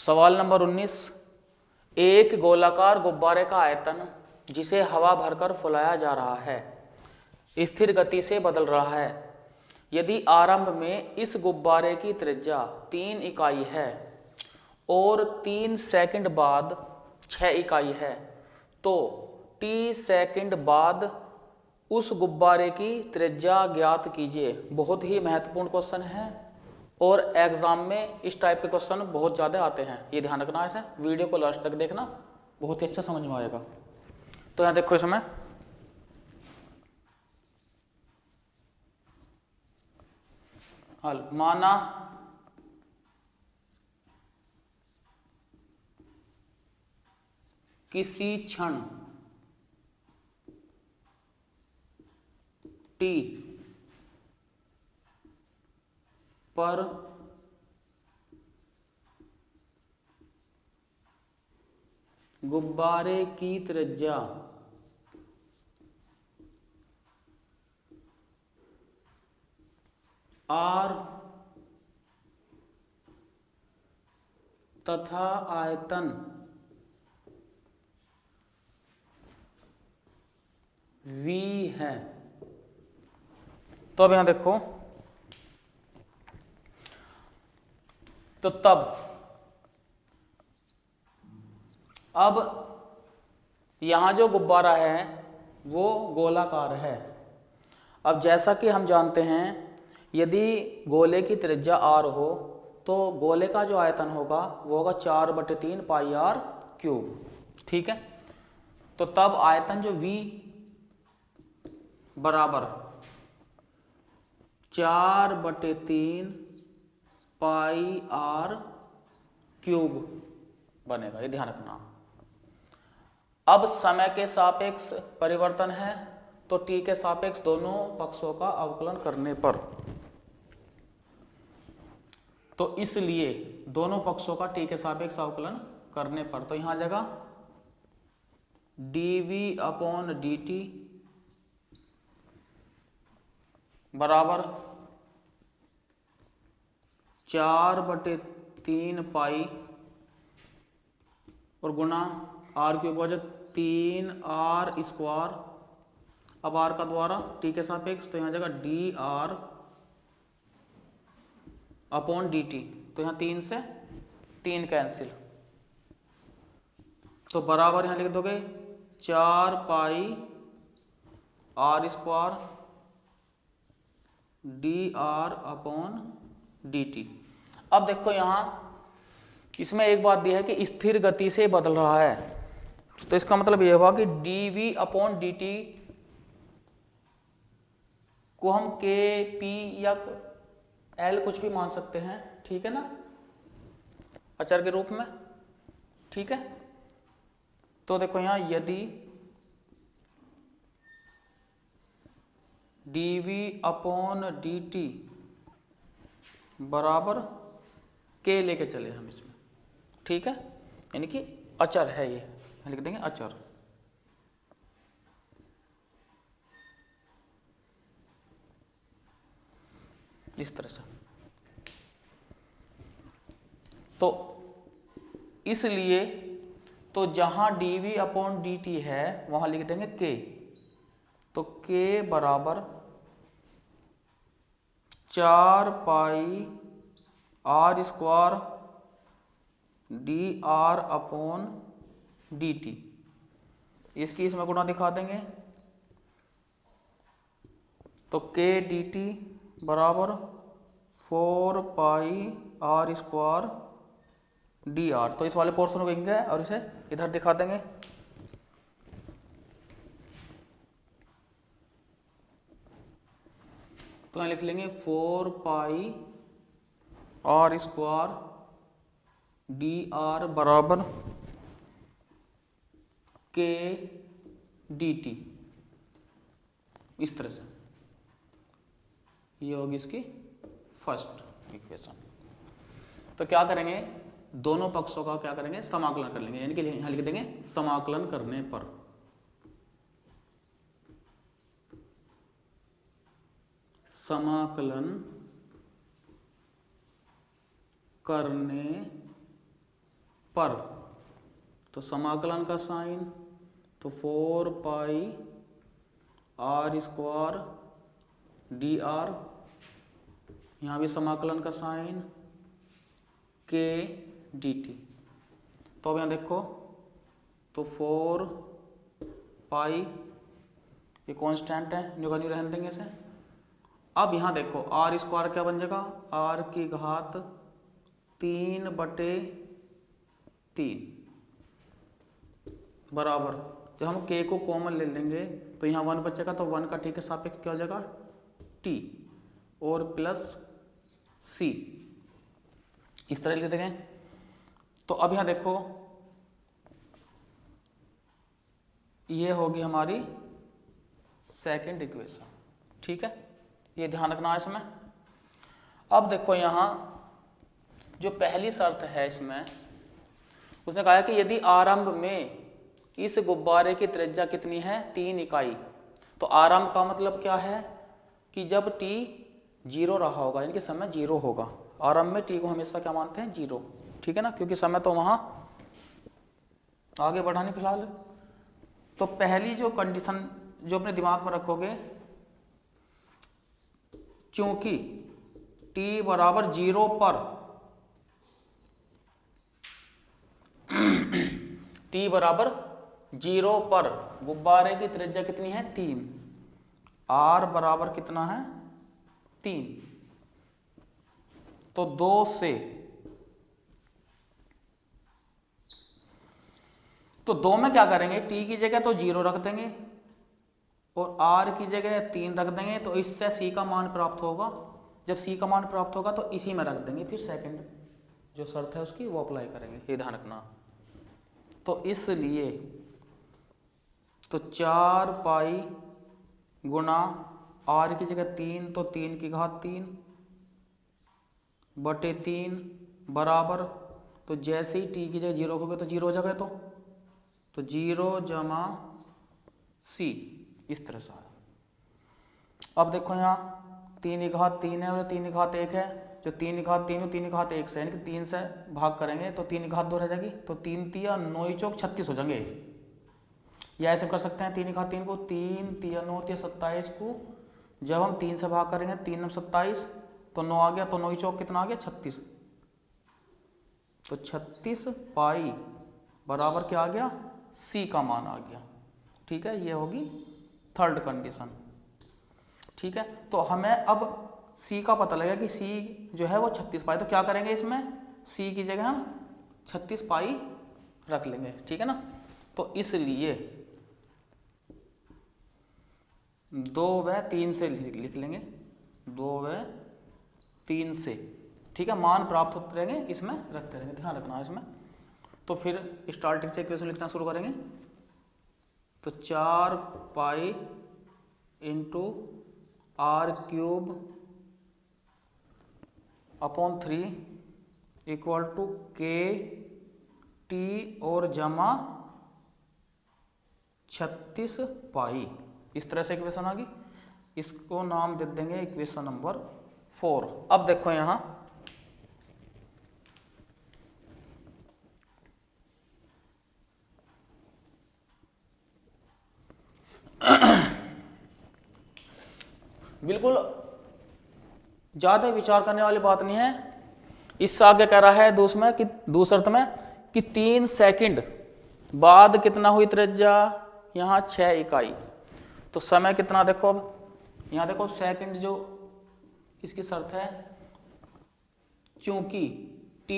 सवाल नंबर 19, एक गोलाकार गुब्बारे का आयतन जिसे हवा भरकर फुलाया जा रहा है स्थिर गति से बदल रहा है। यदि आरंभ में इस गुब्बारे की त्रिज्या 3 इकाई है और 3 सेकंड बाद 6 इकाई है, तो t सेकंड बाद उस गुब्बारे की त्रिज्या ज्ञात कीजिए। बहुत ही महत्वपूर्ण क्वेश्चन है और एग्जाम में इस टाइप के क्वेश्चन बहुत ज़्यादा आते हैं, ये ध्यान रखना। ऐसे वीडियो को लास्ट तक देखना, बहुत ही अच्छा समझ में आएगा। तो यहाँ देखो, इसमें हल माना किसी क्षण t पर गुब्बारे की त्रिज्या r तथा आयतन v है। तो अब यहां देखो, तो तब अब यहां जो गुब्बारा है वो गोलाकार है। अब जैसा कि हम जानते हैं, यदि गोले की त्रिज्या r हो तो गोले का जो आयतन होगा वो होगा 4/3 पाई r क्यूब। ठीक है, तो तब आयतन जो v बराबर 4/3 पाई r क्यूब बनेगा, ये ध्यान रखना। अब समय के सापेक्ष परिवर्तन है, तो t के सापेक्ष दोनों पक्षों का अवकलन करने पर, तो इसलिए दोनों पक्षों का t के सापेक्ष अवकलन करने पर, तो यहां जगह dv/dt बराबर 4/3 पाई और गुना r क्यूब हो जाए 3r²। अब r का द्वारा t के सापेक्ष, तो यहाँ जगह dr/dt, तो यहाँ 3 से 3 कैंसिल, तो बराबर यहाँ लिख दोगे 4 पाई r² dr/dt। अब देखो यहाँ इसमें एक बात दी है कि स्थिर गति से बदल रहा है, तो इसका मतलब यह हुआ कि dv/dt को हम k, p या l कुछ भी मान सकते हैं, ठीक है ना, अचर के रूप में। ठीक है, तो देखो यहां यदि dv/dt बराबर k लेके चले हम इसमें, ठीक है, यानी कि अचर है, ये लिख देंगे अचर। इस तरह से, तो इसलिए तो जहां dv/dt है वहां लिख देंगे k, तो k बराबर 4 पाई r² dr/dt, इसकी इसमें गुणा दिखा देंगे, तो k dt बराबर 4 पाई r² dr, तो इस वाले पोर्शन को लेंगे और इसे इधर दिखा देंगे। तो यहाँ लिख लेंगे 4 पाई r² dr बराबर k dt, इस तरह से ये होगी इसकी फर्स्ट इक्वेशन। तो क्या करेंगे, दोनों पक्षों का क्या करेंगे, समाकलन कर लेंगे, यानी कि यहां लिख देंगे समाकलन करने पर, समाकलन करने पर, तो समाकलन का साइन, तो 4 पाई आर स्क्वायर डी आर, यहाँ भी समाकलन का साइन के डी टी। तो अब यहाँ देखो, तो 4 पाई, ये कांस्टेंट है, न्यू का न्यू रहने देंगे इसे। अब यहाँ देखो आर स्क्वायर क्या बन जाएगा, आर की घात 3/3 बराबर, जब हम k को कॉमन ले लेंगे तो यहाँ 1 बचेगा, तो 1 का t के सापेक्ष क्या हो जाएगा t और प्लस c, इस तरह लिख देंगे। तो अब यहाँ देखो ये होगी हमारी सेकंड इक्वेशन, ठीक है, ये ध्यान रखना है इसमें। अब देखो यहाँ जो पहली शर्त है इसमें, उसने कहा है कि यदि आरंभ में इस गुब्बारे की त्रिज्या कितनी है 3 इकाई, तो आरंभ का मतलब क्या है कि जब t 0 रहा होगा, यानी कि समय 0 होगा। आरंभ में t को हमेशा क्या मानते हैं 0, ठीक है ना, क्योंकि समय तो वहां आगे बढ़ा नहीं फिलहाल। तो पहली जो कंडीशन जो अपने दिमाग में रखोगे, चूंकि t बराबर 0 पर t बराबर 0 पर गुब्बारे की त्रिज्या कितनी है 3, r बराबर कितना है 3, तो 2 से, तो 2 में क्या करेंगे, t की जगह तो 0 रख देंगे और r की जगह 3 रख देंगे, तो इससे c का मान प्राप्त होगा। जब c का मान प्राप्त होगा तो इसी में रख देंगे, फिर सेकंड जो शर्त है उसकी वो अप्लाई करेंगे, ये ध्यान रखना। तो इसलिए तो 4 पाई गुना r की जगह 3, तो 3 की घात 3 बटे 3 बराबर, तो जैसे ही t की जगह 0 हो गए तो 0 हो जाएगा, तो 0 जमा c, इस तरह से आया। अब देखो यहाँ 3 की घात 3 है और 3 की घात 1 है, जो 3 की घात 3 और 3 की घात 1 से, यानी कि 3 से भाग करेंगे तो 3 की घात 2 रह जाएगी, तो 3 तिया 9 चौक 36 हो जाएंगे। या ऐसे कर सकते हैं 3 की घात 3 को 3 तिया 9 तिया 27 को जब हम 3 से भाग करेंगे, 3 27, तो 9 आ गया, तो 9 चौक कितना आ गया 36, तो 36 पाई बराबर क्या आ गया c का मान आ गया, ठीक है, ये होगी थर्ड कंडीशन, ठीक है। तो हमें अब c का पता लगा कि c जो है वो 36 पाई, तो क्या करेंगे इसमें c की जगह हम 36 पाई रख लेंगे, ठीक है ना। तो इसलिए 2 व 3 से लिख लेंगे, 2 व 3 से, ठीक है, मान प्राप्त होते रहेंगे, इसमें रखते रहेंगे, ध्यान रखना है इसमें। तो फिर स्टार्टिंग से इक्वेशन लिखना शुरू करेंगे, तो 4 pi into r cube upon 3 equal to k t और जमा 36 पाई, इस तरह से इक्वेशन आ गई। इसको नाम दे देंगे इक्वेशन नंबर 4। अब देखो यहां बिल्कुल ज्यादा विचार करने वाली बात नहीं है। इससे आगे कह रहा है दूसरे शर्त में कि 3 सेकंड बाद कितना हुई त्रिज्या, यहां 6 इकाई, तो समय कितना देखो, अब यहां देखो सेकंड जो इसकी शर्त है, चूंकि t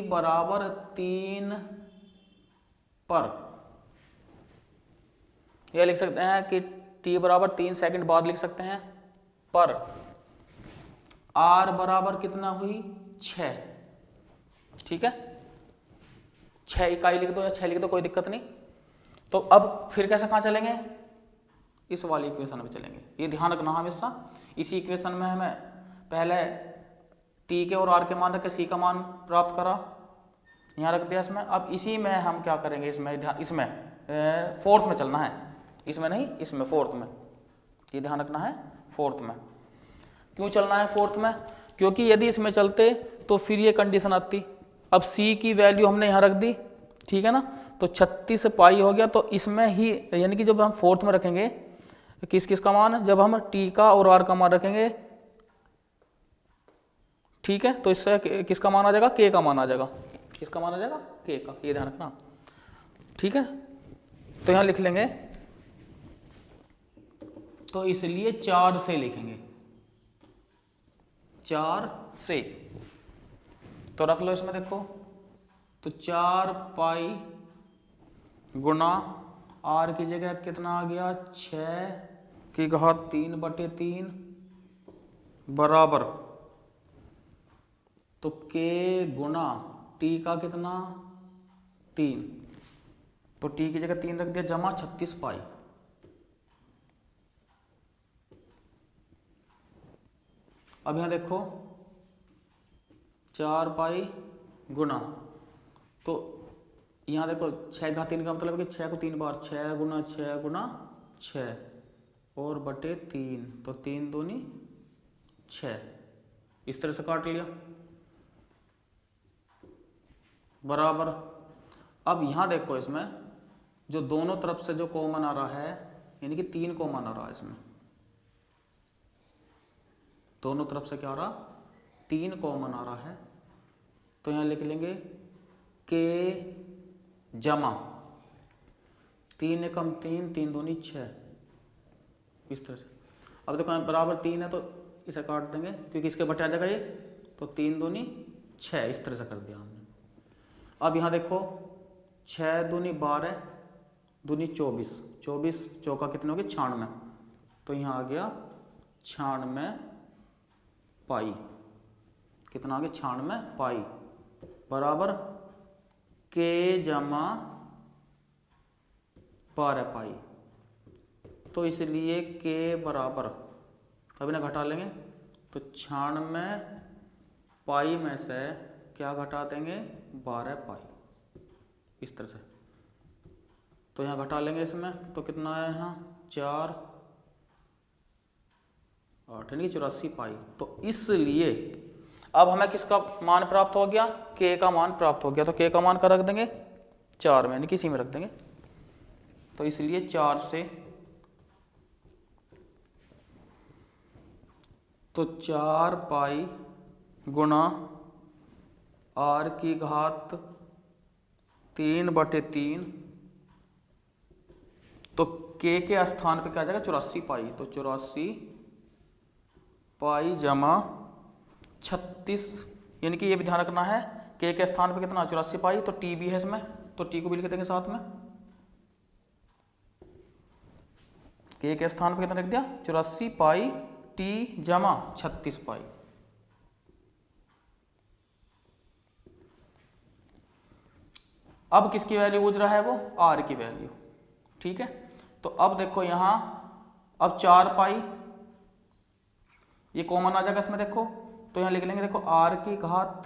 बराबर 3 पर, यह लिख सकते हैं कि t बराबर 3 सेकंड बाद लिख सकते हैं, पर r बराबर कितना हुई 6, ठीक है, 6 इकाई लिख दो या 6 लिख दो, कोई दिक्कत नहीं। तो अब फिर कैसे कहाँ चलेंगे, इस वाली इक्वेशन में चलेंगे, ये ध्यान रखना हमेशा। इसी इक्वेशन में हमें पहले t के और r के मान रख के c का मान प्राप्त करा, यहाँ रख दिया इसमें। अब इसी में हम क्या करेंगे, इसमें फोर्थ में चलना है, इसमें नहीं, इसमें फोर्थ में, ये ध्यान रखना है फोर्थ में। क्यों चलना है फोर्थ में, क्योंकि यदि इसमें चलते तो फिर ये कंडीशन आती, अब c की वैल्यू हमने यहाँ रख दी, ठीक है ना, तो 36 पाई हो गया। तो इसमें ही यानी कि जब हम फोर्थ में रखेंगे किस किस का मान, जब हम t का और r का मान रखेंगे, ठीक है, तो इससे किसका मान आ जाएगा, k का मान आ जाएगा। किसका मान आ जाएगा, k का, ये ध्यान रखना, ठीक है। तो यहां लिख लेंगे, तो इसलिए 4 से लिखेंगे, 4 से, तो रख लो इसमें देखो, तो 4 पाई गुना r की जगह कितना आ गया 6 की घात 3/3 बराबर, तो k गुना t का कितना 3, तो t की जगह 3 रख दिया, जमा 36 पाई। अब यहां देखो 4 पाई गुना, तो यहां देखो 6 घात 3 का मतलब है कि 6 को 3 बार, 6 गुना 6 गुना 6 और बटे 3, तो 3 दूनी 6, इस तरह से काट लिया बराबर। अब यहां देखो इसमें जो दोनों तरफ से जो कॉमन आ रहा है, यानी कि 3 कॉमन आ रहा है इसमें, दोनों तरफ से क्या आ रहा, 3 कॉमन आ रहा है, तो यहां लिख लेंगे k जमा 3 एकम 3, 3 दूनी 6, इस तरह से। अब देखो बराबर 3 है तो इसे काट देंगे क्योंकि इसके बटे आ जाएगा ये, तो 3 दूनी 6, इस तरह से कर दिया हमने। अब यहाँ देखो 6 दूनी 12 दूनी 24, 24 चौका कितने हो गए 96, तो यहाँ आ गया 96 पाई, कितना आ गया 96 पाई बराबर k जमा 12 पाई। तो इसलिए k बराबर, अब इन्हें घटा लेंगे, तो 96 पाई में से क्या घटा देंगे 12 पाई, इस तरह से। तो यहाँ घटा लेंगे इसमें, तो कितना है यहाँ 4 8 यानी 84 पाई। तो इसलिए अब हमें किसका मान प्राप्त हो गया, k का मान प्राप्त हो गया। तो k का मान का रख देंगे 4 में, यानी कि इसी में रख देंगे। तो इसलिए 4 से, तो 4 पाई गुना r की घात 3/3, तो k के स्थान पे क्या आ जाएगा 84 पाई, तो 84 पाई जमा 36, यानी कि ये भी ध्यान रखना है k के स्थान पे कितना 84 पाई, तो t भी है इसमें, तो t को भी लिख देंगे साथ में। k के स्थान पे कितना लिख दिया 84 पाई t जमा 36 पाई। अब किसकी वैल्यू पूछ रहा है वो, r की वैल्यू, ठीक है। तो अब देखो यहां, अब 4 पाई ये कॉमन आ जाएगा इसमें देखो, तो यहां लिख लेंगे देखो r की घात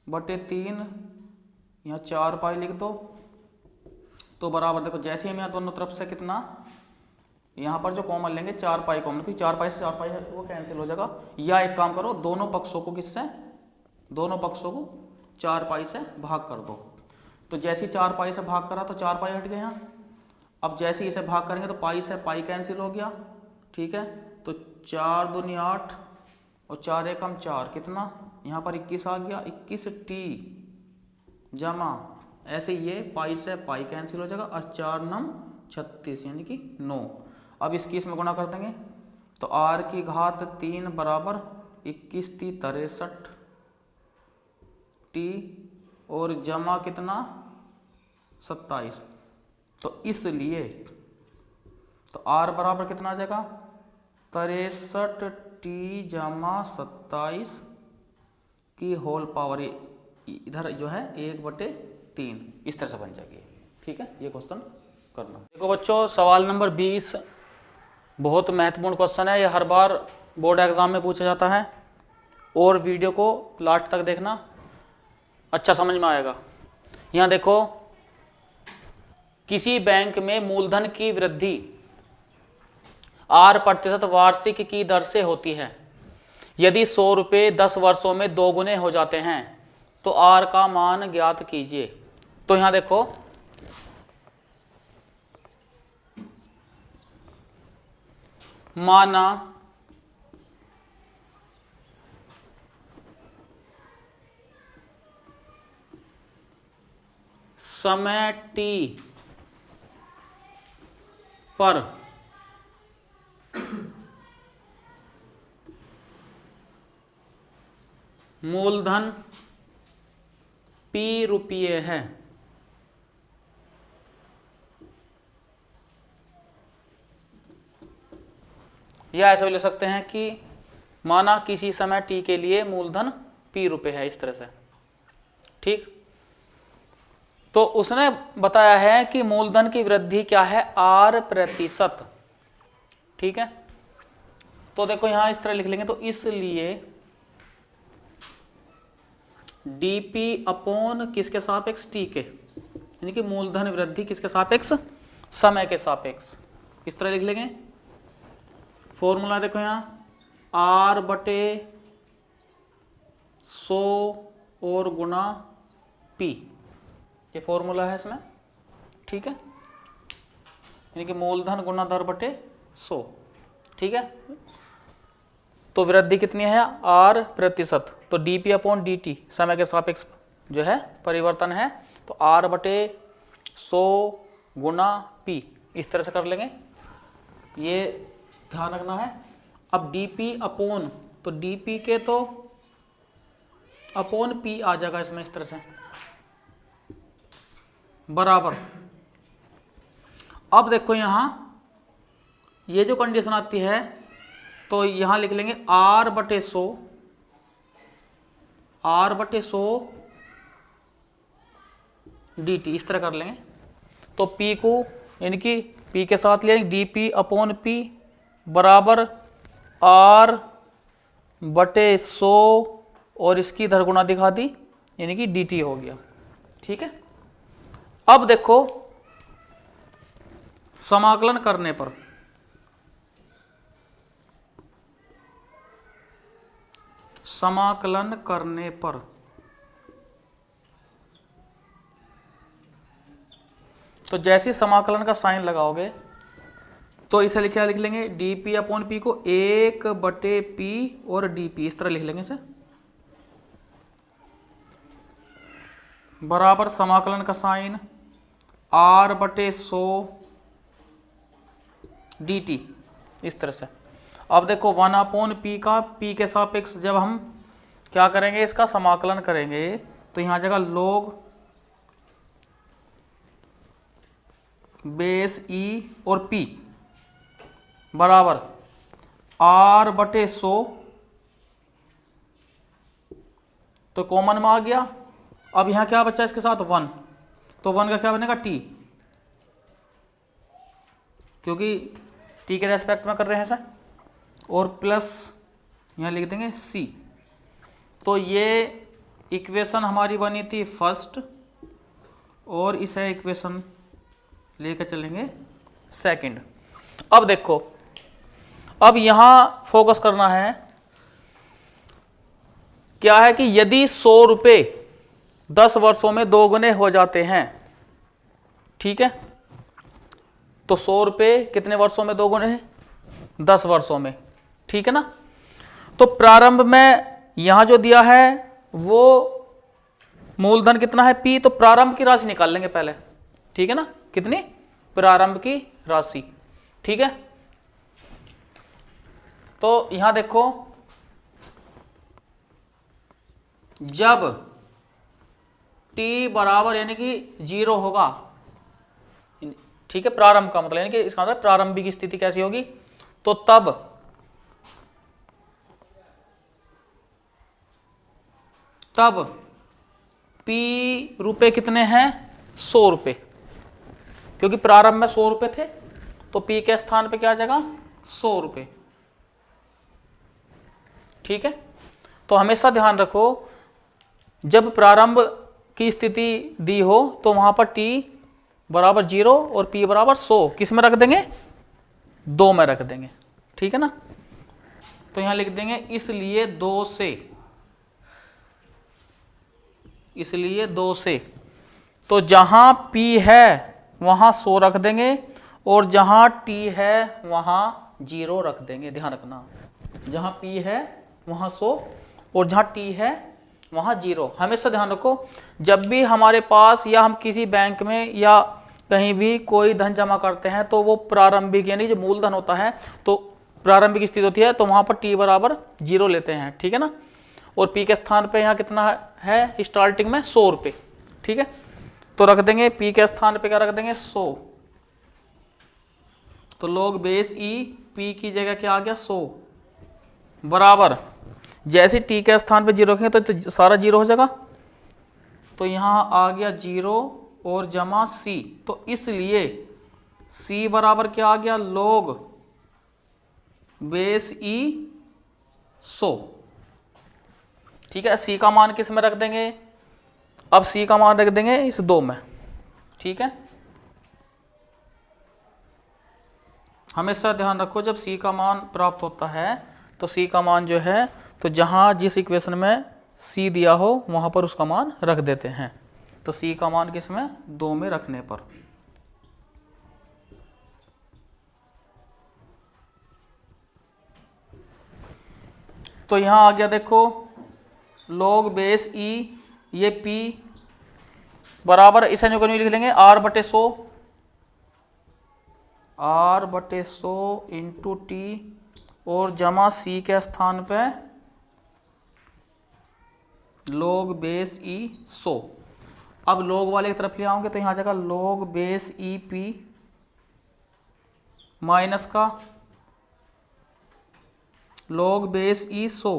3/3, यहाँ 4 पाई लिख दो, तो बराबर देखो जैसे हम यहाँ दोनों तरफ से कितना, यहाँ पर जो कॉमन लेंगे 4 पाई कॉमन, क्योंकि 4 पाई से 4 पाई है वो कैंसिल हो जाएगा, या एक काम करो दोनों पक्षों को किससे, दोनों पक्षों को 4 पाई से भाग कर दो। तो जैसे ही 4 पाई से भाग करा तो 4 पाई हट गए यहाँ। अब जैसे ही इसे भाग करेंगे तो पाई से पाई कैंसिल हो गया, ठीक है। तो 4 दूनी 8 और 4 एकम 4, कितना यहाँ पर 21 आ गया, 21t जमा, ऐसे ये पाई से पाई कैंसिल हो जाएगा, और 4 9 36 यानी कि 9। अब इसकी इसमें गुणा कर देंगे, तो r की घात 3 बराबर 21 3 63 t और जमा कितना 27। तो इसलिए तो r बराबर कितना आ जाएगा 63t जमा 27 की होल पावर, इधर जो है 1/3, इस तरह से बन जाएगी, ठीक है। ये क्वेश्चन करना। देखो बच्चों सवाल नंबर 20 बहुत महत्वपूर्ण क्वेश्चन है, ये हर बार बोर्ड एग्जाम में पूछा जाता है, और वीडियो को लास्ट तक देखना, अच्छा समझ में आएगा। यहाँ देखो किसी बैंक में मूलधन की वृद्धि 8% वार्षिक की दर से होती है, यदि 100 रुपये 10 वर्षों में 2 गुने हो जाते हैं तो आर का मान ज्ञात कीजिए। तो यहां देखो माना समय t पर मूलधन p रुपये है, या ऐसे भी ले सकते हैं कि माना किसी समय t के लिए मूलधन p रुपये है, इस तरह से। ठीक, तो उसने बताया है कि मूलधन की वृद्धि क्या है, R%। ठीक है, तो देखो यहां इस तरह लिख लेंगे, तो इसलिए dp अपॉन किसके सापेक्ष, t के, यानी कि मूलधन वृद्धि किसके सापेक्ष, समय के सापेक्ष, इस तरह लिख लेंगे। फॉर्मूला देखो यहां R/100 और गुना p, ये फॉर्मूला है इसमें। ठीक है, यानी कि मूलधन गुना दर बटे 100। ठीक है, तो वृद्धि कितनी है, R%। तो dp अपॉन dt समय के सापेक्ष जो है परिवर्तन है, तो R/100 गुना p, इस तरह से कर लेंगे, ये ध्यान रखना है। अब dp अपॉन, तो dp के तो अपॉन p आ जाएगा इसमें, इस तरह से बराबर। अब देखो यहां ये जो कंडीशन आती है, तो यहां लिख लेंगे R/100 dt, इस तरह कर लेंगे। तो p को यानी कि p के साथ ले dp अपॉन p बराबर R/100 और इसकी इधर गुणा दिखा दी, यानी कि dt हो गया। ठीक है, अब देखो समाकलन करने पर तो जैसे समाकलन का साइन लगाओगे तो इसे क्या लिख लेंगे, dp अपॉन p को 1/p और dp, इस तरह लिख लेंगे इसे, बराबर समाकलन का साइन R/100 dt, इस तरह से। अब देखो 1/p का p के सापेक्ष जब हम क्या करेंगे, इसका समाकलन करेंगे, तो यहां आ जाएगा log बेस e और p बराबर R/100, तो कॉमन में आ गया। अब यहां क्या बचा इसके साथ 1, तो 1 का क्या बनेगा t, क्योंकि t के रेस्पेक्ट में कर रहे हैं सर, और प्लस यहां लिख देंगे c। तो ये इक्वेशन हमारी बनी थी फर्स्ट, और इसे इक्वेशन लेकर चलेंगे सेकंड। अब देखो, अब यहां फोकस करना है क्या है कि यदि 100 रुपये 10 वर्षों में 2 गुने हो जाते हैं, ठीक है, तो 100 रुपये कितने वर्षों में 2 गुने हैं, 10 वर्षों में। ठीक है ना, तो प्रारंभ में यहां जो दिया है वो मूलधन कितना है p, तो प्रारंभ की राशि निकाल लेंगे पहले। ठीक है ना, कितनी, प्रारंभ की राशि। ठीक है, तो यहां देखो जब t बराबर यानी कि 0 होगा, ठीक है, प्रारंभ का मतलब यानी कि इसका मतलब प्रारंभिक स्थिति कैसी होगी, तो तब p रुपए कितने हैं, 100 रुपए, क्योंकि प्रारंभ में 100 रुपए थे, तो p के स्थान पे क्या आ जाएगा, 100 रुपए। ठीक है, तो हमेशा ध्यान रखो जब प्रारंभ की स्थिति दी हो तो वहां पर t बराबर 0 और p बराबर 100 किस में रख देंगे, 2 में रख देंगे। ठीक है ना, तो यहां लिख देंगे इसलिए 2 से, इसलिए 2 से। तो जहां P है वहां 100 रख देंगे और जहां T है वहां 0 रख देंगे। ध्यान रखना, जहां P है वहां 100 और जहां T है वहां 0। हमेशा ध्यान रखो, जब भी हमारे पास या हम किसी बैंक में या कहीं भी कोई धन जमा करते हैं तो वो प्रारंभिक यानी जो मूलधन होता है तो प्रारंभिक स्थिति होती है, तो वहां पर T बराबर 0 लेते हैं, ठीक है ना। और P के स्थान पे यहाँ कितना है स्टार्टिंग में 100 रुपये, ठीक है। तो रख देंगे P के स्थान पे क्या रख देंगे 100। तो log बेस E P की जगह क्या आ गया 100 बराबर, जैसे T के स्थान पे 0 रखेंगे तो सारा 0 हो जाएगा, तो यहाँ आ गया 0 और जमा C। तो इसलिए C बराबर क्या आ गया log बेस E 100, ठीक है। C का मान किस में रख देंगे, अब C का मान रख देंगे इस 2 में, ठीक है। हमेशा ध्यान रखो जब C का मान प्राप्त होता है तो C का मान जो है तो जहां जिस इक्वेशन में C दिया हो वहां पर उसका मान रख देते हैं। तो C का मान किस में 2 में रखने पर। तो यहां आ गया देखो log बेस E ये P बराबर इसे लिख लेंगे R/100, R/100 इंटू T और जमा C के स्थान पे log बेस E 100। अब log वाले की तरफ ले आओगे तो यहाँ आ जाएगा log base E P minus का log बेस E 100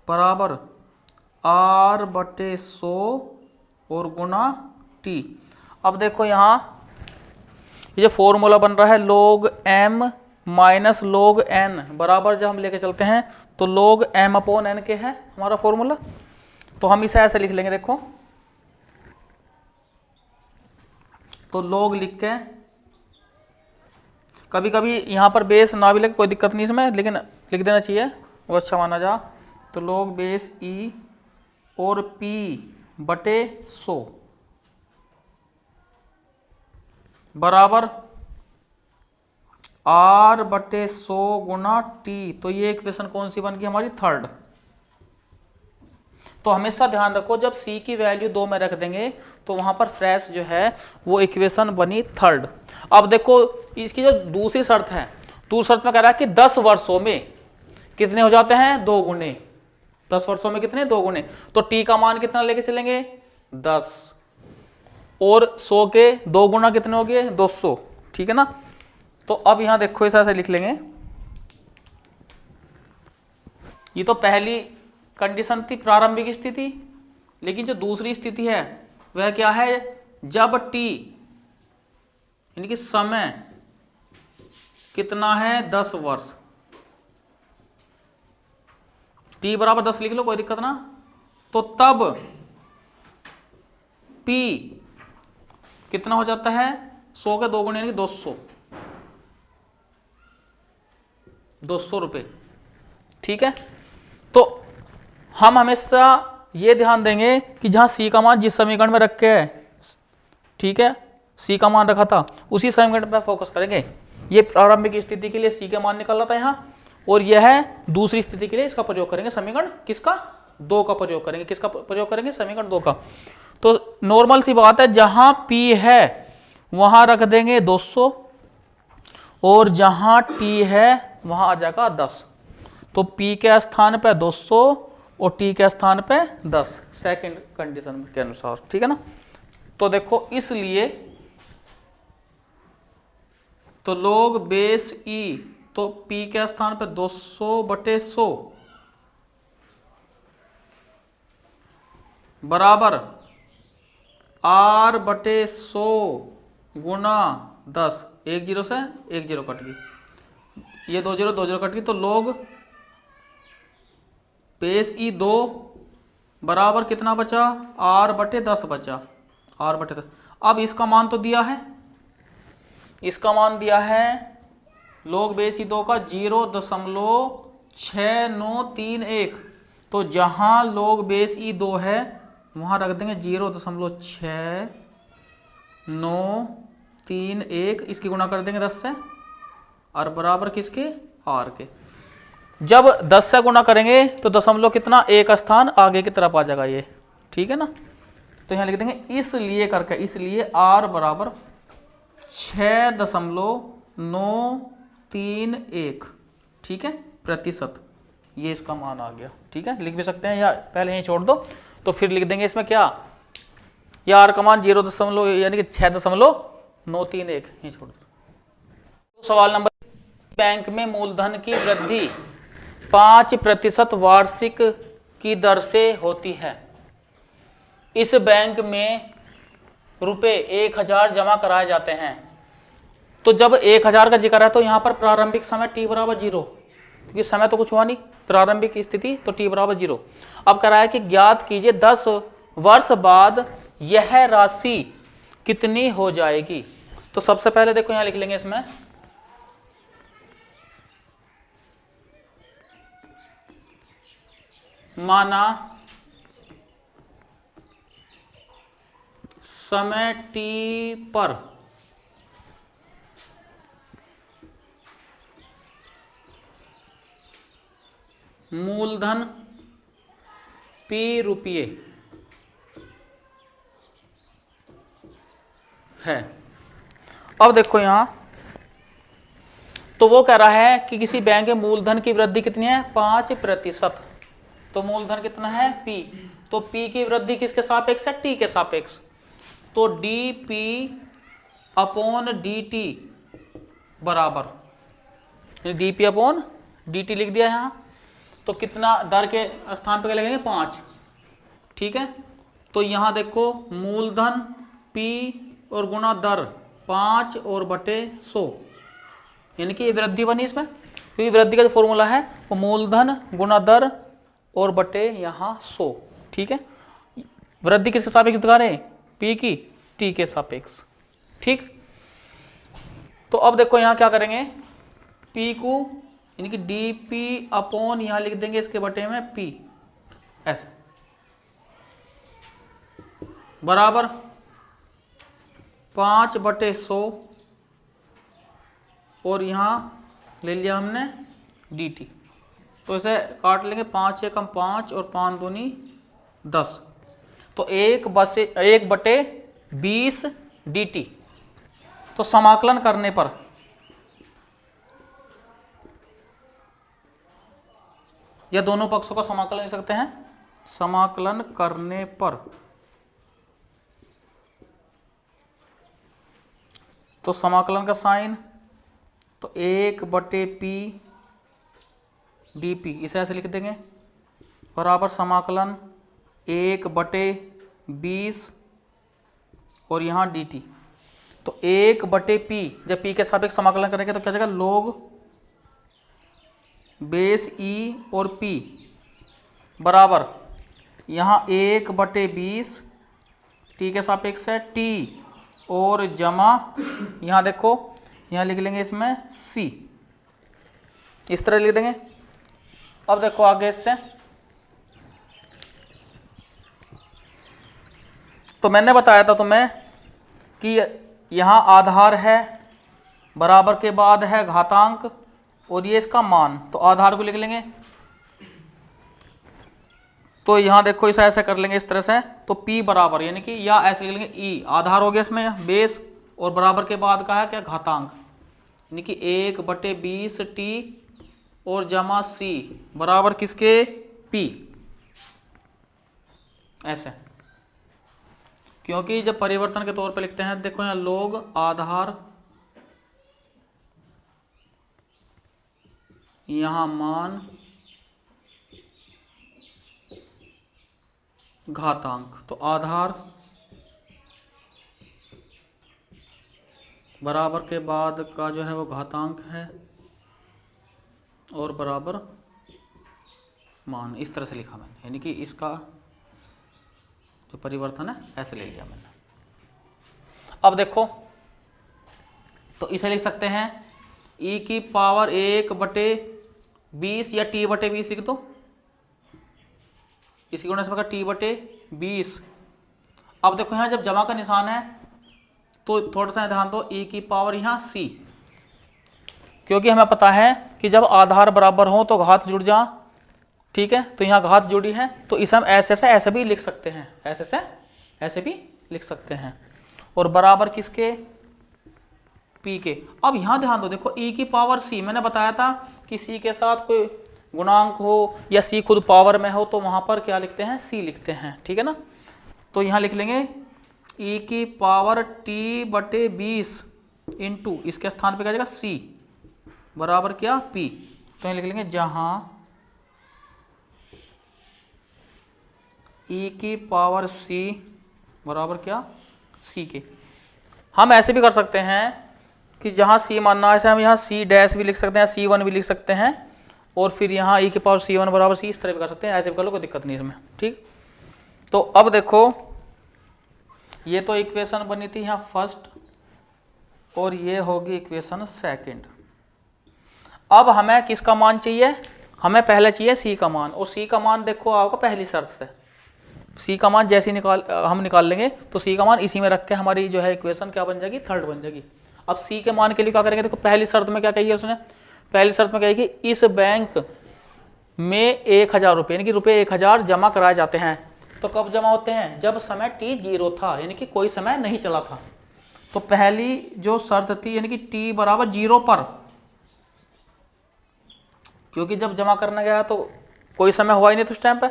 बराबर R/100 और गुना T। अब देखो यहाँ ये जो फॉर्मूला बन रहा है log M minus log N बराबर जब हम लेके चलते हैं तो log M/N के है हमारा फॉर्मूला। तो हम इसे ऐसे लिख लेंगे, देखो तो log लिख के, कभी कभी यहाँ पर बेस ना भी लगे कोई दिक्कत नहीं इसमें, लेकिन लिख देना चाहिए वो अच्छा माना जा। तो log बेस E और P/100 बराबर R/100 गुना T। तो ये इक्वेशन कौन सी बन गई हमारी 3rd। तो हमेशा ध्यान रखो जब C की वैल्यू 2 में रख देंगे तो वहां पर फ्रेश जो है वो इक्वेशन बनी 3rd। अब देखो इसकी जो दूसरी शर्त है, दूसरी शर्त में कह रहा है कि 10 वर्षों में कितने हो जाते हैं 2 गुने, 10 वर्षों में कितने 2 गुने। तो T का मान कितना लेके चलेंगे 10 और 100 के 2 गुना कितने हो गए 200, ठीक है ना। तो अब यहां देखो इसे ऐसे लिख लेंगे, ये तो पहली कंडीशन थी प्रारंभिक स्थिति, लेकिन जो दूसरी स्थिति है वह क्या है, जब T यानी कि समय कितना है 10 वर्ष, T बराबर 10 लिख लो कोई दिक्कत ना। तो तब P कितना हो जाता है 100 के 2 गुने यानी 200 रुपये, ठीक है। तो हम हमेशा ये ध्यान देंगे कि जहां C का मान जिस समीकरण में रख के है, ठीक है, C का मान रखा था उसी समीकरण पर फोकस करेंगे। ये प्रारंभिक स्थिति के लिए C का मान निकल रहा था यहाँ, और यह है दूसरी स्थिति के लिए इसका प्रयोग करेंगे, समीकरण किसका 2 का प्रयोग करेंगे, किसका प्रयोग करेंगे समीकरण 2 का। तो नॉर्मल सी बात है जहां P है वहां रख देंगे 200 और जहां T है वहां आ जाएगा 10। तो P के स्थान पे 200 और T के स्थान पे 10 सेकंड कंडीशन के अनुसार, ठीक है ना। तो देखो इसलिए तो log बेस E, तो P के स्थान पे 200/100 बराबर R/100 गुना 10, 1 0 से 1 0 कट गई, ये 2 0 2 0 कट गई। तो log बेस E 2 बराबर कितना बचा R/10 बचा, R/10। अब इसका मान तो दिया है, इसका मान दिया है log बेस ई 2 का 0.6931। तो जहां log बेस ई 2 है वहां रख देंगे 0.6931, इसकी गुणा कर देंगे 10 से और बराबर किसके, आर के। जब 10 से गुणा करेंगे तो दशमलव कितना, एक स्थान आगे की तरफ आ जाएगा ये, ठीक है ना। तो यहां लिख देंगे इसलिए करके, इसलिए आर बराबर 6.931, ठीक है, प्रतिशत, ये इसका मान आ गया। ठीक है, लिख भी सकते हैं या पहले यहीं छोड़ दो। तो फिर लिख देंगे इसमें क्या, या आर का मान 0 यानी कि 6.931, यहीं छोड़ दो। सवाल नंबर, बैंक में मूलधन की वृद्धि 5% वार्षिक की दर से होती है। इस बैंक में रुपए 1000 जमा कराए जाते हैं। तो जब 1000 का जिक्र है तो यहां पर प्रारंभिक समय t बराबर 0, क्योंकि समय तो कुछ हुआ नहीं, प्रारंभिक स्थिति तो t बराबर 0। अब कह रहा है कि ज्ञात कीजिए 10 वर्ष बाद यह राशि कितनी हो जाएगी। तो सबसे पहले देखो यहां लिख लेंगे इसमें माना समय t पर मूलधन p रुपये है। अब देखो यहां, तो वो कह रहा है कि किसी बैंक के मूलधन की वृद्धि कितनी है, 5%। तो मूलधन कितना है, p, तो p की वृद्धि किसके सापेक्ष है, t के सापेक्ष। तो dp अपॉन dt बराबर, dp अपॉन dt लिख दिया यहां। तो कितना, दर के स्थान पे लगेंगे 5, ठीक है। तो यहां देखो मूलधन p और गुणा दर 5 और बटे 100, यानी कि ये वृद्धि बनी इसमें, क्योंकि वृद्धि का जो फॉर्मूला है वो मूलधन गुणा दर और बटे यहाँ 100, ठीक है। वृद्धि किसके सापेक्ष दिखा रहे हैं, p की t के सापेक्ष, ठीक। तो अब देखो यहाँ क्या करेंगे, p को यानी कि dp अपॉन यहाँ लिख देंगे इसके बटे में p, ऐसे बराबर 5/100 और यहाँ ले लिया हमने dt। तो इसे काट लेंगे, 5 एकम 5 और 5 दूनी 10। तो 1/20 dt। तो समाकलन करने पर या दोनों पक्षों का समाकलन ले सकते हैं, समाकलन करने पर तो समाकलन का साइन तो 1/p dp, इसे ऐसे लिख देंगे बराबर समाकलन 1/20 और यहाँ dt। तो 1/p, जब p के सापेक्ष समाकलन करेंगे तो क्या जाएगा, log बेस e और p बराबर यहाँ 1/20 t के सापेक्ष है t और जमा यहाँ देखो यहाँ लिख लेंगे इसमें c, इस तरह लिख देंगे। अब देखो आगे इससे, तो मैंने बताया था तुम्हें कि यहाँ आधार है, बराबर के बाद है घातांक और ये इसका मान। तो आधार को लिख लेंगे, तो यहाँ देखो इसे ऐसे कर लेंगे इस तरह से। तो p बराबर यानी कि या ऐसे लिख लेंगे e, आधार हो गया इसमें बेस और बराबर के बाद का है क्या, घातांक, यानी कि 1/20 t और जमा c बराबर किसके, p, ऐसे। क्योंकि जब परिवर्तन के तौर पे लिखते हैं, देखो यहाँ log आधार, यहाँ मान घातांक। तो आधार बराबर के बाद का जो है वो घातांक है और बराबर मान, इस तरह से लिखा मैंने, यानी कि इसका जो परिवर्तन है ऐसे ले लिया मैंने। अब देखो तो इसे लिख सकते हैं ई की पावर 1/20 या t/20 लिख दो, इसी गुणा से t/20। अब देखो यहाँ जब जमा का निशान है तो थोड़ा सा ध्यान दो, ई की पावर यहाँ c, क्योंकि हमें पता है कि जब आधार बराबर हो तो घात जुड़ जा, ठीक है। तो यहाँ घात जुड़ी है तो इसे हम ऐसे भी लिख सकते हैं, ऐसे भी लिख सकते हैं, और बराबर किसके, p के। अब यहाँ ध्यान दो, देखो e की पावर c, मैंने बताया था कि c के साथ कोई गुणांक हो या c खुद पावर में हो तो वहां पर क्या लिखते हैं, c लिखते हैं, ठीक है ना। तो यहाँ लिख लेंगे e की पावर t/20 इंटू इसके स्थान पे क्या जाएगा c बराबर क्या p। तो यहाँ लिख लेंगे जहां e की पावर c बराबर क्या c के। हम ऐसे भी कर सकते हैं कि जहां c मानना है, ऐसे हम यहाँ c डैश भी लिख सकते हैं, c1 भी लिख सकते हैं, और फिर यहाँ e की पावर c1 बराबर c, इस तरह भी कर सकते हैं, ऐसे भी कर लो, कोई दिक्कत नहीं इसमें, ठीक। तो अब देखो ये तो इक्वेशन बनी थी यहाँ फर्स्ट, और ये होगी इक्वेशन सेकंड। अब हमें किसका मान चाहिए, हमें पहले चाहिए c का मान, और c का मान देखो आपका पहली शर्त से, c का मान जैसे हम निकाल लेंगे तो c का मान इसी में रख के हमारी जो है इक्वेशन क्या बन जाएगी, थर्ड बन जाएगी। अब c के मान के लिए क्या करेंगे, देखो पहली शर्त में क्या कही है उसने, पहली शर्त में कही कि इस बैंक में 1000 रुपये यानी कि रुपये 1000 जमा कराए जाते हैं। तो कब जमा होते हैं, जब समय t 0 था, यानी कि कोई समय नहीं चला था। तो पहली जो शर्त थी यानी कि t बराबर 0 पर, क्योंकि जब जमा करने गया तो कोई समय हुआ ही नहीं था उस टाइम पे।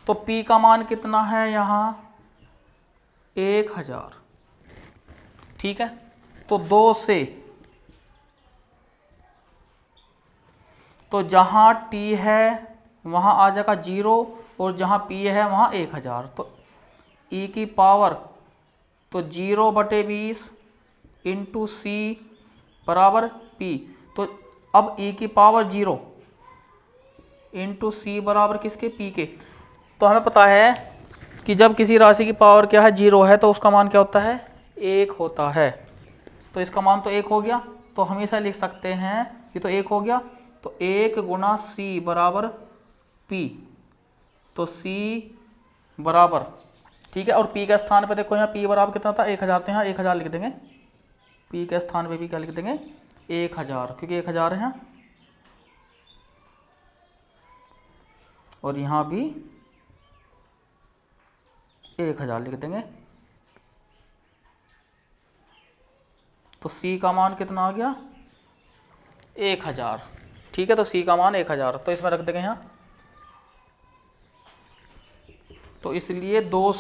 तो p का मान कितना है यहाँ 1000, ठीक है। तो 2 से, तो जहाँ t है वहाँ आ जाएगा 0, और जहाँ p है वहाँ 1000। तो e की पावर तो 0/20 इंटू c बराबर p। तो अब e की पावर 0 इंटू c बराबर किसके, p के। तो हमें पता है कि जब किसी राशि की पावर क्या है 0 है तो उसका मान क्या होता है, 1 होता है। तो इसका मान तो 1 हो गया, तो हमेशा लिख सकते हैं कि तो 1 हो गया, तो 1 गुणा c बराबर p। तो c बराबर, ठीक है, और p के स्थान पे देखो यहाँ p बराबर कितना था 1000, तो यहाँ 1000 लिख देंगे, p के स्थान पे भी क्या लिख देंगे 1000, क्योंकि 1000 है, और यहाँ भी 1000 लिख देंगे। तो c का मान कितना आ गया 1000, ठीक है। तो c का मान 1000, तो इसमें रख देंगे यहाँ। तो इसलिए 2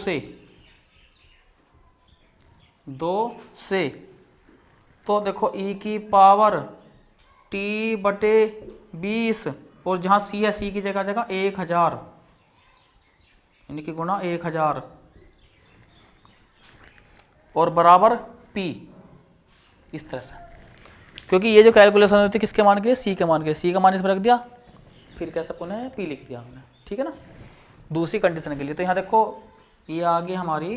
से तो देखो e की पावर t/20, और जहाँ c है c की जगह 1000 यानी कि गुणा 1000, और बराबर p, इस तरह से। क्योंकि ये जो कैलकुलेशन होती है किसके मान के लिए, c के मान के लिए, c का मान इसमें रख दिया, फिर कैसे पुनः p लिख दिया हमने, ठीक है ना, दूसरी कंडीशन के लिए। तो यहाँ देखो ये आ गई हमारी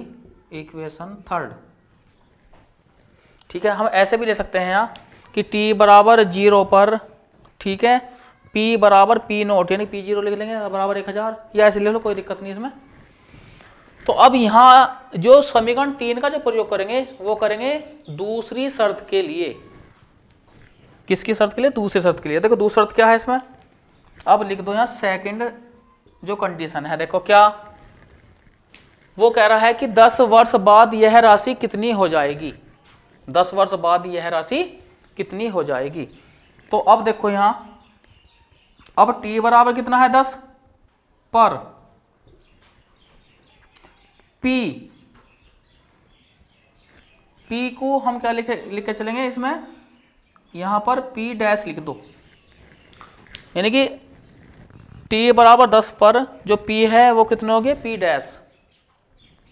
इक्वेशन थर्ड, ठीक है। हम ऐसे भी ले सकते हैं यहाँ कि t बराबर 0 पर, ठीक है, p बराबर p0 यानी p0 लिख लेंगे बराबर 1000, या ऐसे ले लो, कोई दिक्कत नहीं इसमें। तो अब यहाँ जो समीकरण 3 का जो प्रयोग करेंगे वो करेंगे दूसरी शर्त के लिए। किसकी शर्त के लिए, दूसरी शर्त के लिए। देखो दूसरी शर्त क्या है इसमें, अब लिख दो यहाँ सेकंड जो कंडीशन है। देखो क्या वो कह रहा है कि 10 वर्ष बाद यह राशि कितनी हो जाएगी, 10 वर्ष बाद यह राशि कितनी हो जाएगी। तो अब देखो यहाँ, अब t बराबर कितना है 10 पर, p को हम क्या लिखे चलेंगे इसमें, यहां पर p डैश लिख दो, यानी कि t बराबर 10 पर जो p है वो कितने हो गए p डैश,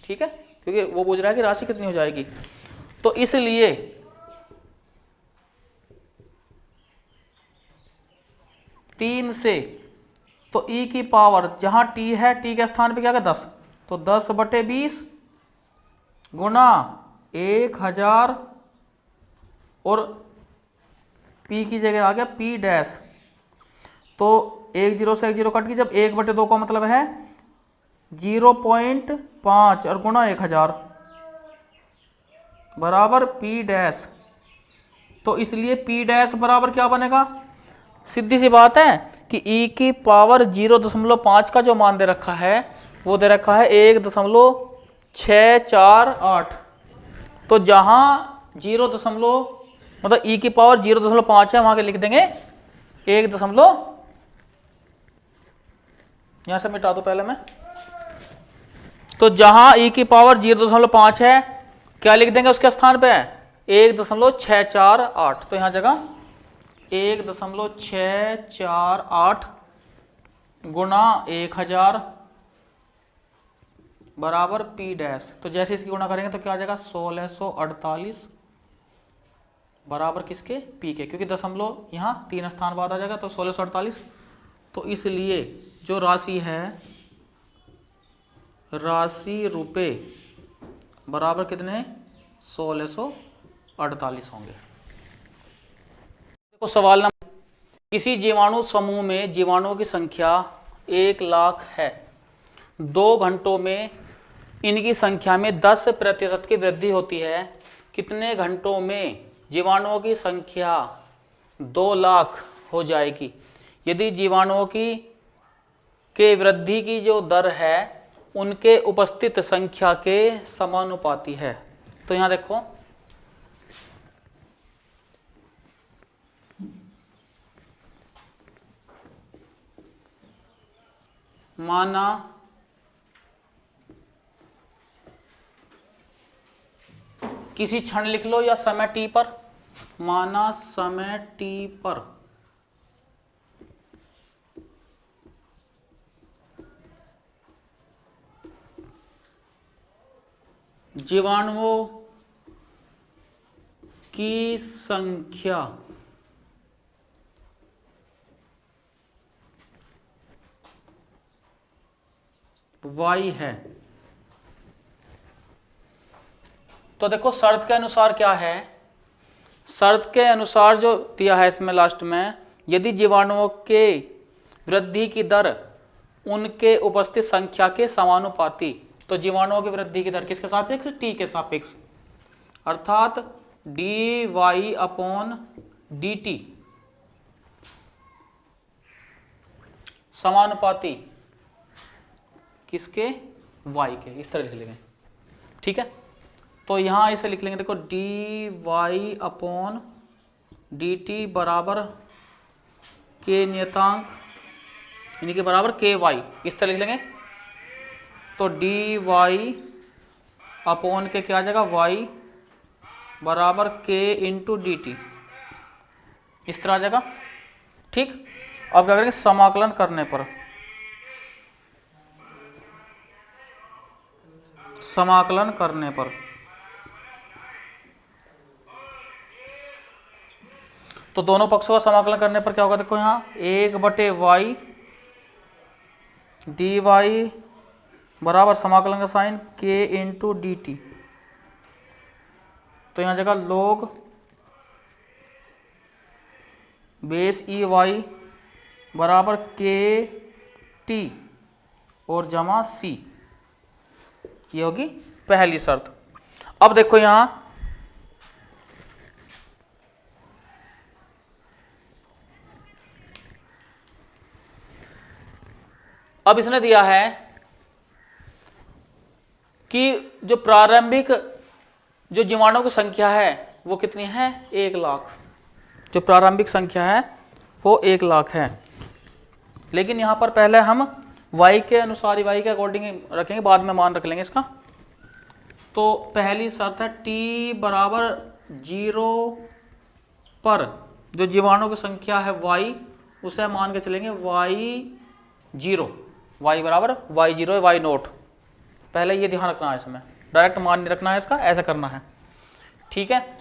ठीक है, क्योंकि वो पूछ रहा है कि राशि कितनी हो जाएगी। तो इसलिए तीन से, तो e की पावर जहां t है t के स्थान पे क्या है 10, तो 10/20 गुणा 1000, और पी की जगह आ गया पी डैश, तो 1 0 से 1 0 कट गई, जब 1/2 का मतलब है 0.5 और गुणा 1000 बराबर पी डैश। तो इसलिए पी डैश बराबर क्या बनेगा, सीधी सी बात है कि e की पावर 0.5 का जो मान दे रखा है वो दे रखा है 1.648। तो जहां 0 मतलब e की पावर 0.5 है, वहां के लिख देंगे 1 यहां से मिटा दो पहले मैं। तो जहां e की पावर 0.5 है क्या लिख देंगे उसके स्थान पे 1.648। तो यहां जगह 1.648 गुणा 1000 बराबर पी डैश। तो जैसे इसकी गुणा करेंगे तो क्या आ जाएगा 1648 बराबर किसके पी के, क्योंकि दशमलव यहाँ 3 स्थान बाद आ जाएगा तो 1648। तो इसलिए जो राशि है राशि रुपए बराबर कितने 1648 होंगे। देखो सवाल नंबर, किसी जीवाणु समूह में जीवाणुओं की संख्या 1 लाख है, 2 घंटों में इनकी संख्या में 10% की वृद्धि होती है, कितने घंटों में जीवाणुओं की संख्या 2 लाख हो जाएगी यदि जीवाणुओं की के वृद्धि की जो दर है उनके उपस्थित संख्या के समानुपाती है। तो यहां देखो माना किसी क्षण लिख लो या समय t पर, माना समय t पर जीवाणुओं की संख्या y है। तो देखो शर्त के अनुसार क्या है, शर्त के अनुसार जो दिया है इसमें लास्ट में, यदि जीवाणुओं के वृद्धि की दर उनके उपस्थित संख्या के समानुपाती, तो जीवाणुओं की वृद्धि की दर किसके सापेक्ष टी के सापेक्ष, अर्थात dy/dt समानुपाती किसके y के, इस तरह लिख लेंगे। ठीक है, तो यहां इसे लिख लेंगे, देखो dy/dt बराबर के नियतांक यानी कि बराबर ky, इस तरह लिख लेंगे। तो dy अपॉन के क्या आ जाएगा y बराबर k इंटू dt, इस तरह आ जाएगा। ठीक, अब क्या करेंगे समाकलन करने पर, समाकलन करने पर तो दोनों पक्षों का समाकलन करने पर क्या होगा, देखो यहां 1/y dy बराबर समाकलन का sine k into d t. तो यहां जगह log बेस ई वाई बराबर के टी और जमा सी, ये होगी पहली शर्त। अब देखो यहां अब इसने दिया है कि जो प्रारंभिक जो जीवाणुओं की संख्या है वो कितनी है 1 लाख, जो प्रारंभिक संख्या है वो 1 लाख है। लेकिन यहां पर पहले हम y के अनुसार y के अकॉर्डिंग रखेंगे, बाद में मान रख लेंगे इसका। तो पहली शर्त है t बराबर 0 पर जो जीवाणुओं की संख्या है y, उसे मान के चलेंगे y0, y बराबर y0 y0। पहले ये ध्यान रखना है, इसमें डायरेक्ट मान नहीं रखना है इसका, ऐसा करना है। ठीक है,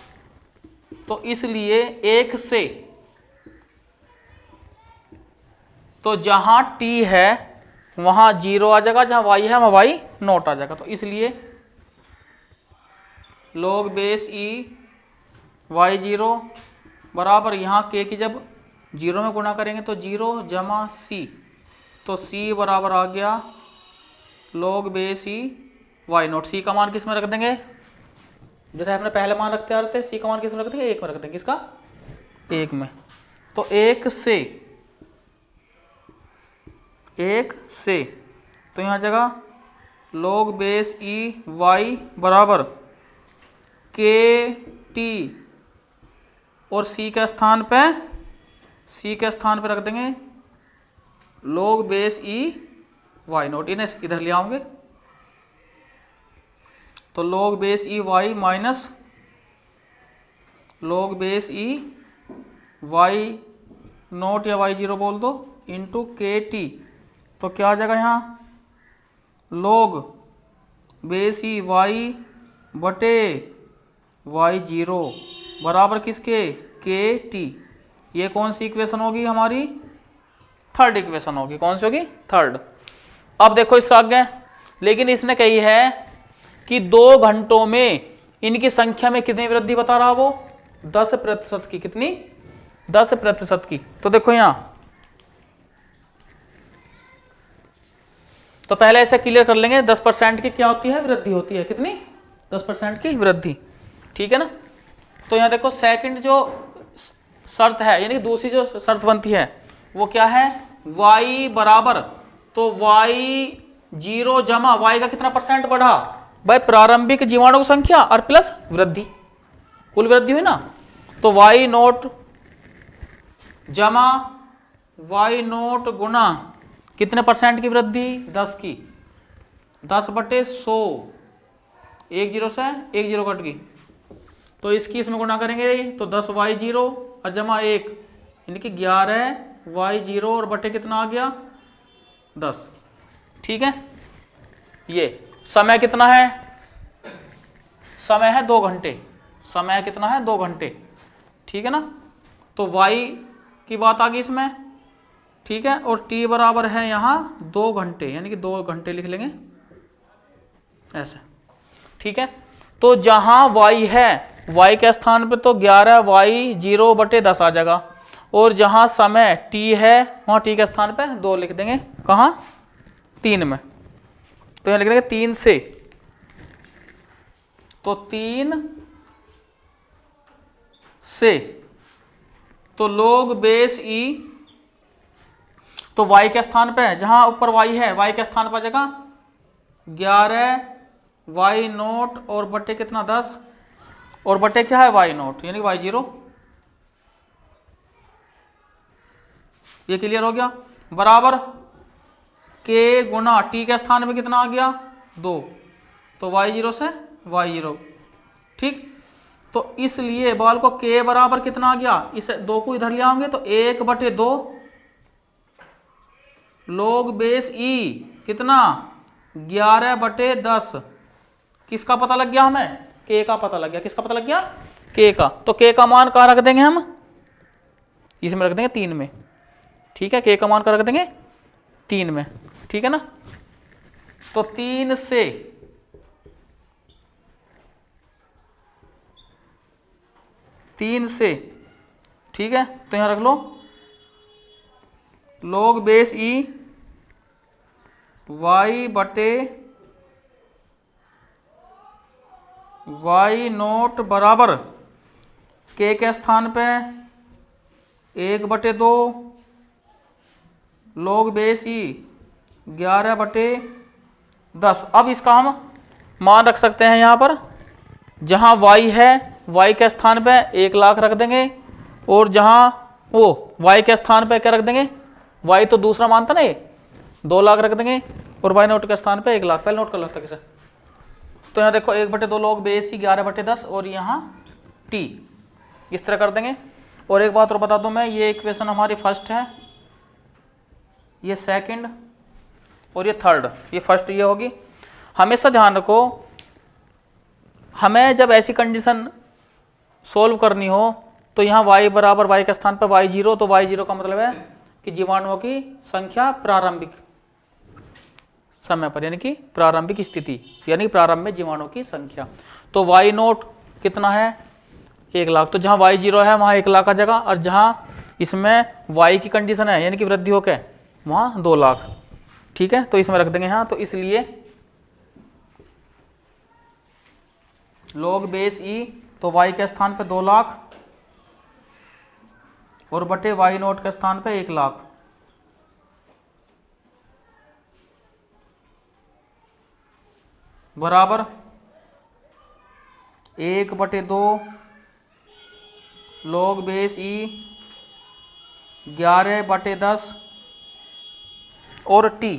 तो इसलिए 1 से तो जहां t है वहां 0 आ जाएगा, जहां y है वहां y0 आ जाएगा। तो इसलिए log बेस e y0 बराबर यहाँ के की जब 0 में गुणा करेंगे तो 0 जमा सी, तो सी बराबर आ गया log base E Y naught. C का मान किस में रख देंगे, जैसे हमने पहले मान रखते आ रहे थे, सी का मान किस में रख देंगे, 1 में रख देंगे। किसका, 1 में। तो 1 से तो यहाँ जगह log बेस ई वाई बराबर के टी, और सी के स्थान पे रख देंगे log base E Y naught. इन्हें इधर ले आओगे तो log बेस ई y minus log base E Y naught या वाई जीरो बोल दो इंटू के टी। तो क्या आ जाएगा यहाँ log बेस ई वाई बटे वाई जीरो बराबर किसके, के टी। ये कौन सी इक्वेशन होगी हमारी, थर्ड इक्वेशन होगी। कौन सी होगी, थर्ड। अब देखो इससे आगे, लेकिन इसने कही है कि 2 घंटों में इनकी संख्या में कितनी वृद्धि बता रहा वो, 10% की। कितनी, 10% की। तो देखो यहां, तो पहले ऐसे क्लियर कर लेंगे 10% की क्या होती है, वृद्धि होती है। कितनी, 10% की वृद्धि, ठीक है ना। तो यहां देखो सेकंड जो शर्त है, यानी दूसरी जो शर्त बनती है वो क्या है, y बराबर, तो y0 जमा y का कितना % बढ़ा, भाई प्रारंभिक जीवाणु की संख्या और प्लस वृद्धि, कुल वृद्धि हुई ना। तो y नोट जमा y नोट गुना कितने % की वृद्धि, 10 की, 10/100, 1 0 से 1 0 कट गई, तो इसकी इसमें गुणा करेंगे तो 10y0 और जमा 1 यानी कि 11y0 और बटे कितना आ गया, 10। ठीक है, ये समय कितना है, समय है 2 घंटे, समय कितना है 2 घंटे, ठीक है ना। तो y की बात आ गई इसमें, ठीक है, और t बराबर है यहाँ 2 घंटे, यानी कि 2 घंटे लिख लेंगे ऐसे, ठीक है। तो जहाँ y है, y के स्थान पे तो 11y0 बटे 10 आ जाएगा, और जहाँ समय t है वहाँ t के स्थान पे 2 लिख देंगे, कहाँ, 3 में। तो यहाँ लिख देंगे 3 से, तो 3 से तो log बेस e, तो y के स्थान पे जहां ऊपर y है, y के स्थान पर जगह 11y नोट और बटे कितना 10, और बटे क्या है y नोट यानी y0। ये क्लियर हो गया, बराबर k गुना t के स्थान पे कितना आ गया 2, तो y0 से y0, ठीक। तो इसलिए बॉल को k बराबर कितना आ गया, इस 2 को इधर ले आओगे तो 1/2 log बेस e कितना 11/10, किसका पता लग गया हमें, k का पता लग गया। किसका पता लग गया, k का। तो k का मान कहाँ रख देंगे हम, इसमें रख देंगे 3 में, ठीक है। k का मान कहाँ रख देंगे 3 में, ठीक है ना। तो 3 से ठीक है, तो यहां रख लो log बेस e y बटे y नोट बराबर k के स्थान पे 1/2 log बेस e 11/10। अब इसका हम मान रख सकते हैं यहाँ पर, जहाँ y है y के स्थान पे 1 लाख रख देंगे, और जहाँ वो y के स्थान पे क्या रख देंगे, y तो दूसरा मान था ना, ये 2 लाख रख देंगे, और y नोट के स्थान पे 1 लाख। पहले नोट कर लगता किसे, तो यहाँ देखो 1/2 log बेस ही 11/10, और यहाँ t इस तरह कर देंगे। और एक बात और बता दूं मैं, ये इक्वेशन हमारी फर्स्ट है, ये सेकंड और ये थर्ड, ये फर्स्ट ये होगी। हमेशा ध्यान रखो, हमें जब ऐसी कंडीशन सोल्व करनी हो तो यहाँ y बराबर y के स्थान पर y0, तो y0 का मतलब है कि जीवाणुओं की संख्या प्रारंभिक समय पर, यानी कि प्रारंभिक स्थिति, यानी प्रारंभ में जीवाणुओं की संख्या। तो y नोट कितना है, 1 लाख। तो जहाँ y 0 है वहाँ 1 लाख आ जाएगा, और जहाँ इसमें y की कंडीशन है यानी कि वृद्धि होकर वहाँ 2 लाख। ठीक है, तो इसमें रख देंगे यहाँ। तो इसलिए log बेस ई, तो y के स्थान पे 2 लाख और बटे y नोट के स्थान पे 1 लाख बराबर 1/2 log बेस ई 11/10 और t।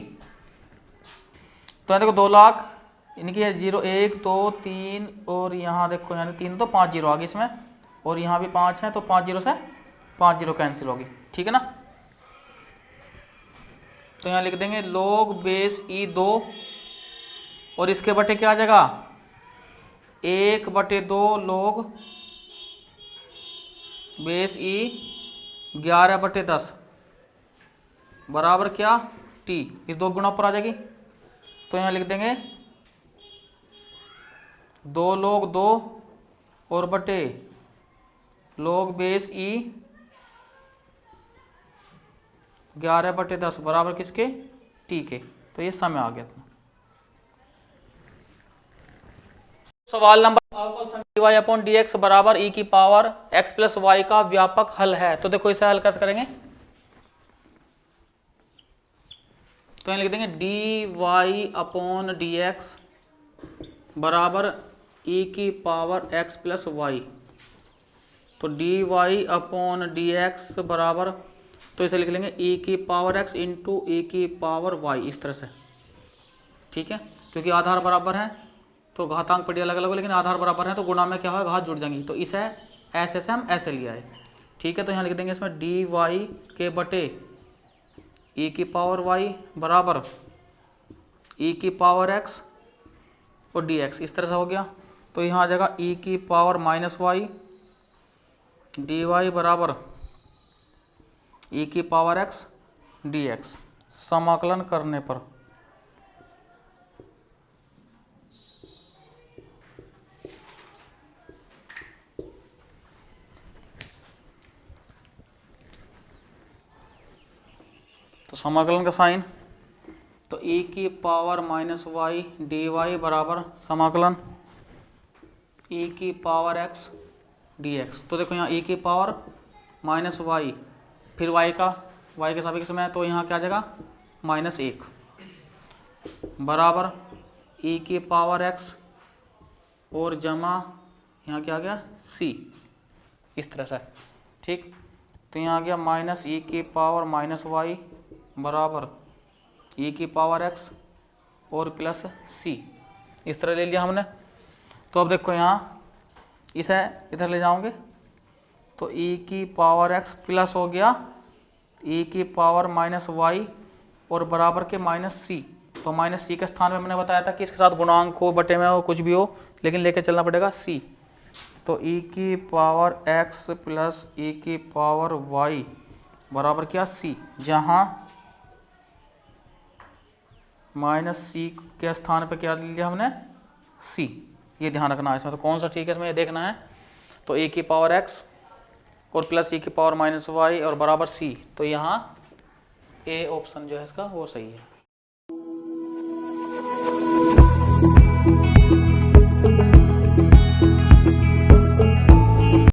तो यहाँ देखो 2 लाख, इनकी है 0 1 2 3 और यहाँ देखो यानी 3 तो 5 जीरो आ गई इसमें, और यहाँ भी 5 है तो 5 जीरो से 5 जीरो कैंसिल होगी। ठीक है ना। तो यहाँ लिख देंगे log बेस ई 2 और इसके बटे क्या आ जाएगा 1/2 log बेस ई 11/10 बराबर क्या t। इस 2 गुणा पर आ जाएगी। तो यहाँ लिख देंगे 2 log 2 और बटे log बेस ई 11/10 बराबर किसके t के। तो ये समय आ गया। सवाल नंबर dy अपॉन dx बराबर e की पावर x प्लस वाई का व्यापक हल है। तो देखो इसे हल कैसे करेंगे। तो यहाँ लिख देंगे dy अपॉन dx बराबर e की पावर x प्लस वाई। तो dy अपॉन dx बराबर, तो इसे लिख लेंगे e की पावर x इंटू e की पावर y, इस तरह से। ठीक है, क्योंकि आधार बराबर है तो घातांक पढ़िए अलग अलग हो, लेकिन आधार बराबर है तो गुणा में क्या होगा घात जुड़ जाएंगी। तो इसे ऐसे से हम ऐसे लिया है। ठीक है, तो यहाँ लिख देंगे इसमें dy के बटे e की पावर y बराबर e की पावर x और dx, इस तरह से हो गया। तो यहाँ आ जाएगा e की पावर माइनस वाई dy बराबर e की पावर x dx। समाकलन करने पर तो समाकलन का साइन, तो e की power minus y d y बराबर समाकलन e की पावर x dx। तो देखो यहाँ e की पावर माइनस वाई फिर y के सापेक्ष में, तो यहाँ क्या आ जाएगा -1 बराबर e की पावर x और जमा यहाँ क्या आ गया c, इस तरह से। ठीक, तो यहाँ आ गया माइनस e की पावर माइनस वाई बराबर e की पावर x और प्लस c, इस तरह ले लिया हमने। तो अब देखो यहाँ इसे इधर ले जाओगे तो e की पावर x प्लस हो गया e की पावर माइनस वाई और बराबर के -c। तो -c के स्थान में मैंने बताया था कि इसके साथ गुणांक हो बटे में हो कुछ भी हो, लेकिन लेके चलना पड़ेगा c। तो e की पावर x प्लस e की पावर y बराबर क्या c, जहाँ -c के स्थान पे क्या ले लिया हमने c। ये ध्यान रखना है इसमें। तो कौन सा ठीक है इसमें ये देखना है। तो e की पावर x और प्लस e की पावर माइनस वाई और बराबर c। तो यहाँ ए ऑप्शन जो है इसका वो सही है।